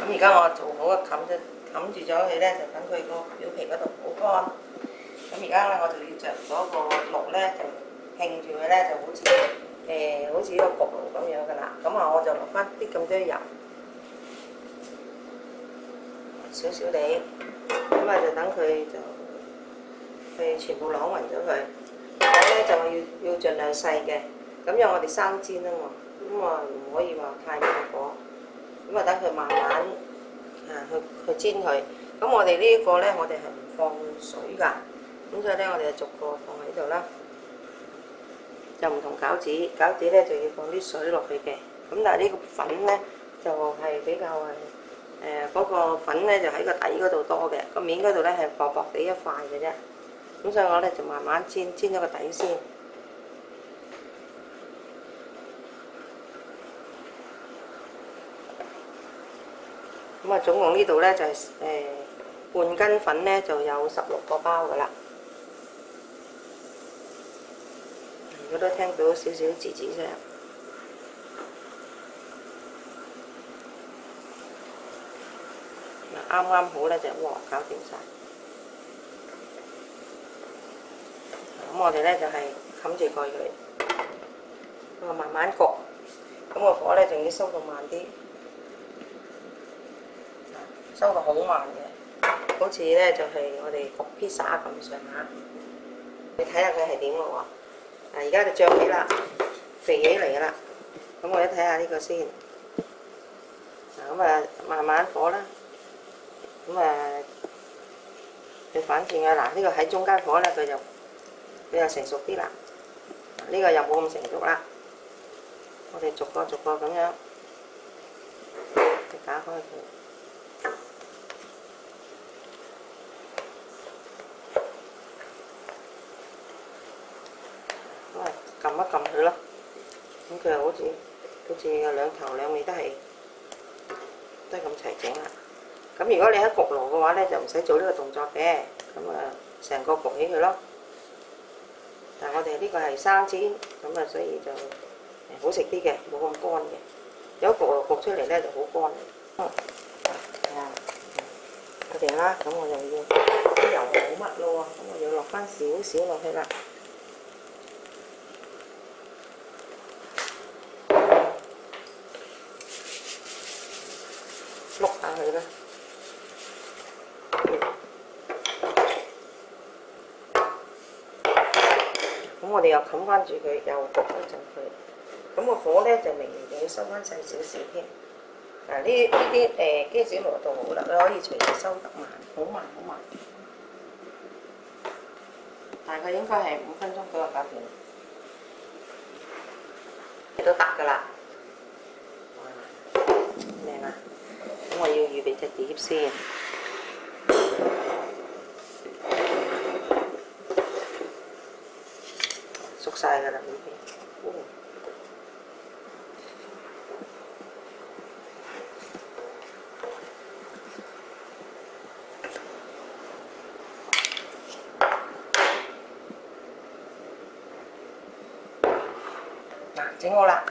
咁而家我做好冚住咗佢咧，就等佢個表皮嗰度好乾。咁而家咧我就要着咗個爐咧，就興住佢咧，就好似個焗爐咁樣噶啦。咁啊，我就落翻啲咁多油，少少地，咁啊就等佢就全部撈勻咗佢。火咧就要盡量細嘅，咁因為我哋生煎啊嘛，咁啊唔可以話太大火。咁啊等佢慢慢去煎佢。咁我哋呢個咧，我哋係唔放水㗎。咁所以咧，我哋就逐個放喺度啦，就唔同餃子。餃子咧就要放啲水落去嘅。咁但係呢個粉咧就係比較嗰個粉咧就喺個底嗰度多嘅，個面嗰度咧係薄薄地一塊嘅啫。咁所以我咧就慢慢煎咗個底先。咁啊，總共呢度咧就係半斤粉咧就有16個包㗎啦。如果都聽到少少吱吱聲，啱啱好咧就哇搞掂晒。咁我哋咧就係冚住蓋佢，咁啊慢慢焗。咁個火咧仲要收到慢啲。收到好慢嘅，好似咧就係我哋焗披薩咁上下。你睇下佢係點咯喎！而家就漲起啦，肥起嚟啦。咁我一睇下呢個先。咁啊，慢慢火啦。咁你反轉啊！嗱，呢個喺中間火咧，佢就成熟啲啦。呢個又冇咁成熟啦。我哋逐個咁樣打開佢。撳一撳佢咯，咁佢又好似兩頭兩尾都係咁齊整啦。咁如果你喺焗爐嘅話咧，就唔使做呢個動作嘅，咁啊成個焗起佢咯。但係我哋呢個係生煎，咁啊所以就好食啲嘅，冇咁乾嘅。有焗爐焗出嚟咧就好乾。我哋啦，咁我又要啲油好密咯喎，咁我要落翻少少落去啦。碌下佢啦，咁我哋又冚翻住佢，又焗一陣佢。咁個火咧就微微地收翻細少少添。嗱呢啲雞絲羅度好啦，你可以隨時收得慢，好慢。大概應該係5分鐘左右搞掂，都得㗎啦。靚啊！咁我要預備隻碟先。熟晒㗎啦呢邊。嗱，整好啦。